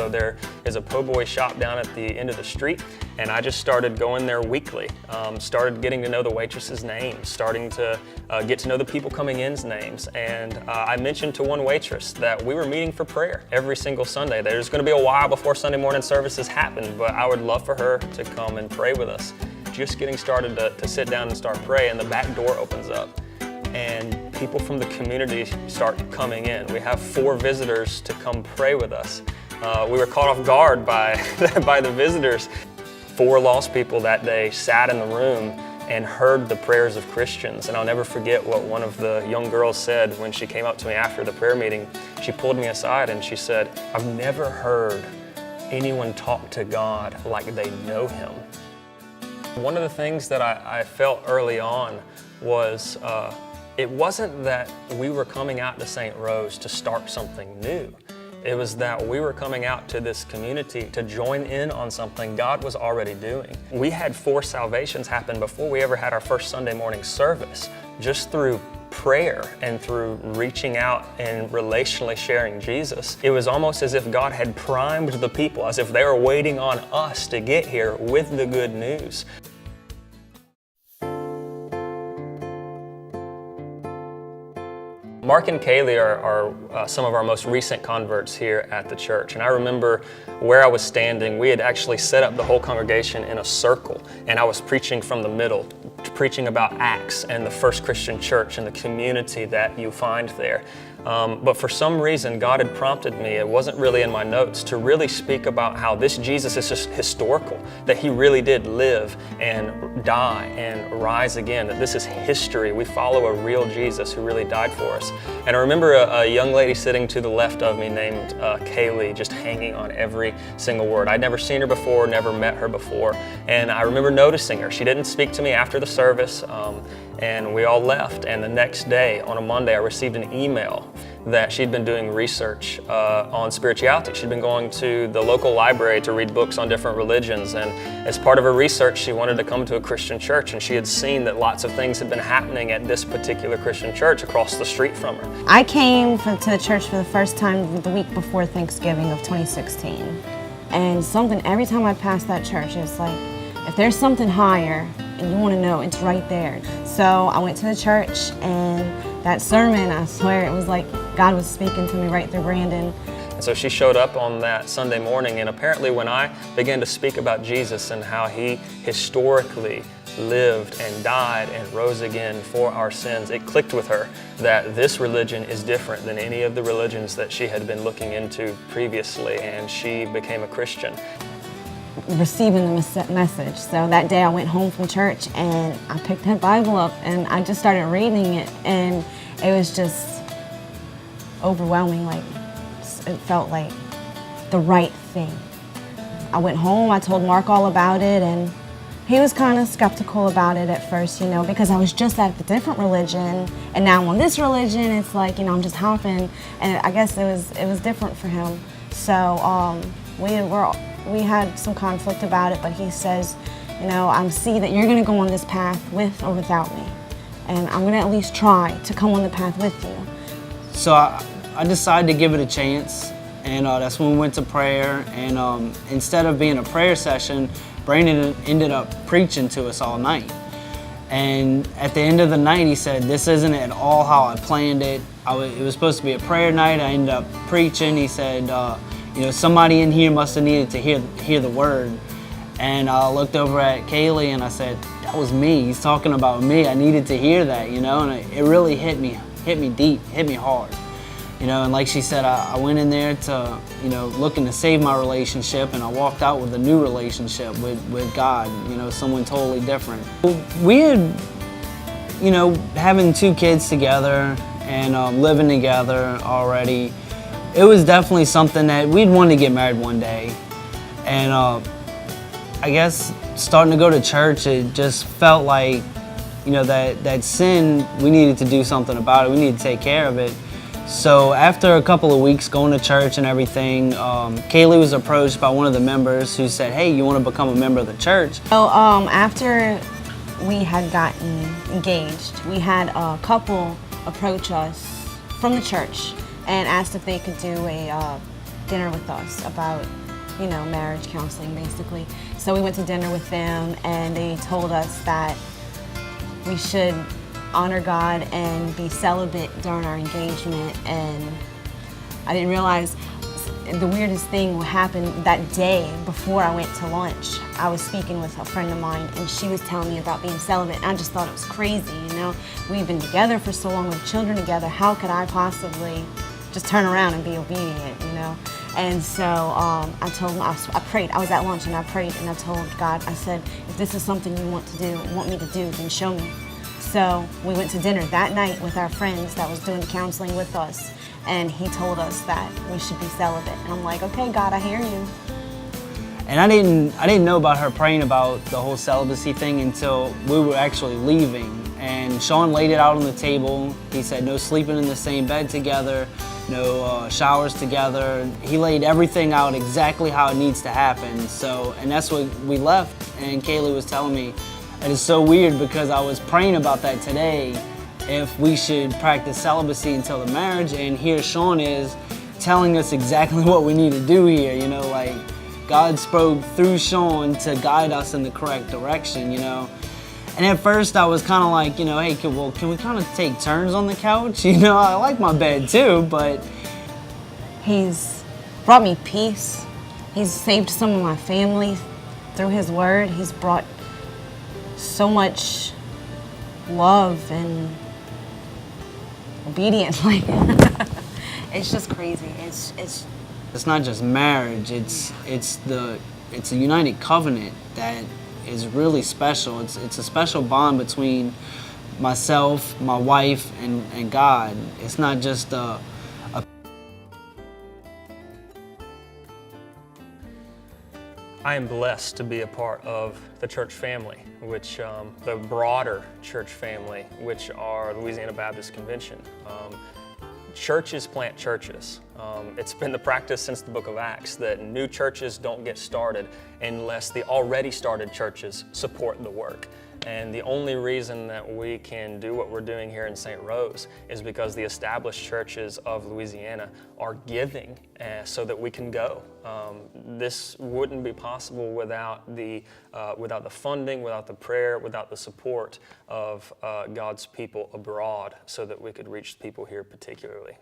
So there is a po' boy shop down at the end of the street, and I just started going there weekly. Started getting to know the waitresses' names, starting to get to know the people coming in's names. And I mentioned to one waitress that we were meeting for prayer every single Sunday. There's going to be a while before Sunday morning services happen, but I would love for her to come and pray with us. Just getting started to sit down and start praying, and the back door opens up, and people from the community start coming in. We have 4 visitors to come pray with us. We were caught off guard by the visitors. 4 lost people that day sat in the room and heard the prayers of Christians. And I'll never forget what one of the young girls said when she came up to me after the prayer meeting. She pulled me aside and she said, "I've never heard anyone talk to God like they know Him." One of the things that I felt early on was it wasn't that we were coming out to St. Rose to start something new. It was that we were coming out to this community to join in on something God was already doing. We had 4 salvations happen before we ever had our first Sunday morning service, just through prayer and through reaching out and relationally sharing Jesus. It was almost as if God had primed the people, as if they were waiting on us to get here with the good news. Mark and Kaylee are some of our most recent converts here at the church. And I remember where I was standing, we had actually set up the whole congregation in a circle, and I was preaching from the middle, preaching about Acts and the first Christian church and the community that you find there. But for some reason, God had prompted me, it wasn't really in my notes, to really speak about how this Jesus is just historical, that He really did live and die and rise again, that this is history. We follow a real Jesus who really died for us. And I remember a young lady sitting to the left of me named Kaylee, just hanging on every single word. I'd never seen her before, never met her before, and I remember noticing her. She didn't speak to me after the service, and we all left. And the next day, on a Monday, I received an email that she'd been doing research on spirituality. She'd been going to the local library to read books on different religions, and as part of her research, she wanted to come to a Christian church, and she had seen that lots of things had been happening at this particular Christian church across the street from her. I came to the church for the first time the week before Thanksgiving of 2016, and every time I pass that church, it's like, if there's something higher and you want to know, it's right there. So I went to the church, and that sermon, I swear, it was like God was speaking to me right through Brandon. And so she showed up on that Sunday morning, and apparently when I began to speak about Jesus and how He historically lived and died and rose again for our sins, it clicked with her that this religion is different than any of the religions that she had been looking into previously, and she became a Christian. Receiving the message. So that day I went home from church and I picked that Bible up and I just started reading it, and it was just overwhelming. Like, it felt like the right thing. I went home, I told Mark all about it, and he was kind of skeptical about it at first, because I was just at a different religion, and now I'm on this religion. It's like, I'm just hopping, and I guess it was different for him. So we had some conflict about it, but he says, I see that you're going to go on this path with or without me, and I'm going to at least try to come on the path with you. So I decided to give it a chance, and that's when we went to prayer, and instead of being a prayer session, Brandon ended up preaching to us all night. And at the end of the night, he said, "This isn't at all how I planned it. It was supposed to be a prayer night. I ended up preaching." He said, somebody in here must have needed to hear the word. And I looked over at Kaylee and I said, "That was me. He's talking about me. I needed to hear that, and it really hit me deep, hit me hard. And like she said, I went in there to, looking to save my relationship, and I walked out with a new relationship with God, someone totally different. We had, having 2 kids together and living together already, it was definitely something that we'd want to get married one day. And I guess starting to go to church, it just felt like, that sin, we needed to do something about it. We needed to take care of it. So after a couple of weeks going to church and everything, Kaylee was approached by one of the members who said, "Hey, you want to become a member of the church?" So after we had gotten engaged, we had a couple approach us from the church and asked if they could do a dinner with us about, marriage counseling, basically. So we went to dinner with them, and they told us that we should honor God and be celibate during our engagement. And I didn't realize the weirdest thing happened that day before I went to lunch. I was speaking with a friend of mine, and she was telling me about being celibate, and I just thought it was crazy, We've been together for so long, with children together. How could I possibly just turn around and be obedient, And so I told him, I prayed. I was at lunch, and I prayed, and I told God, I said, if this is something you want me to do, then show me. So we went to dinner that night with our friends that was doing the counseling with us, and he told us that we should be celibate. And I'm like, okay, God, I hear you. And I didn't know about her praying about the whole celibacy thing until we were actually leaving. And Sean laid it out on the table. He said no sleeping in the same bed together, no showers together. He laid everything out exactly how it needs to happen. So, and that's what we left. And Kaylee was telling me, it is so weird because I was praying about that today, if we should practice celibacy until the marriage, and here Sean is telling us exactly what we need to do here, like God spoke through Sean to guide us in the correct direction, And at first I was kind of like, hey, can we kind of take turns on the couch? I like my bed too, but... He's brought me peace. He's saved some of my family through his word. He's brought so much love and obedience. It's just crazy. It's not just marriage. It's a united covenant that is really special. It's a special bond between myself, my wife, and God. It's not just a I am blessed to be a part of the church family, which the broader church family, which are Louisiana Baptist Convention. Churches plant churches. It's been the practice since the book of Acts that new churches don't get started unless the already started churches support the work. And the only reason that we can do what we're doing here in St. Rose is because the established churches of Louisiana are giving so that we can go. This wouldn't be possible without the funding, without the prayer, without the support of God's people abroad so that we could reach people here particularly.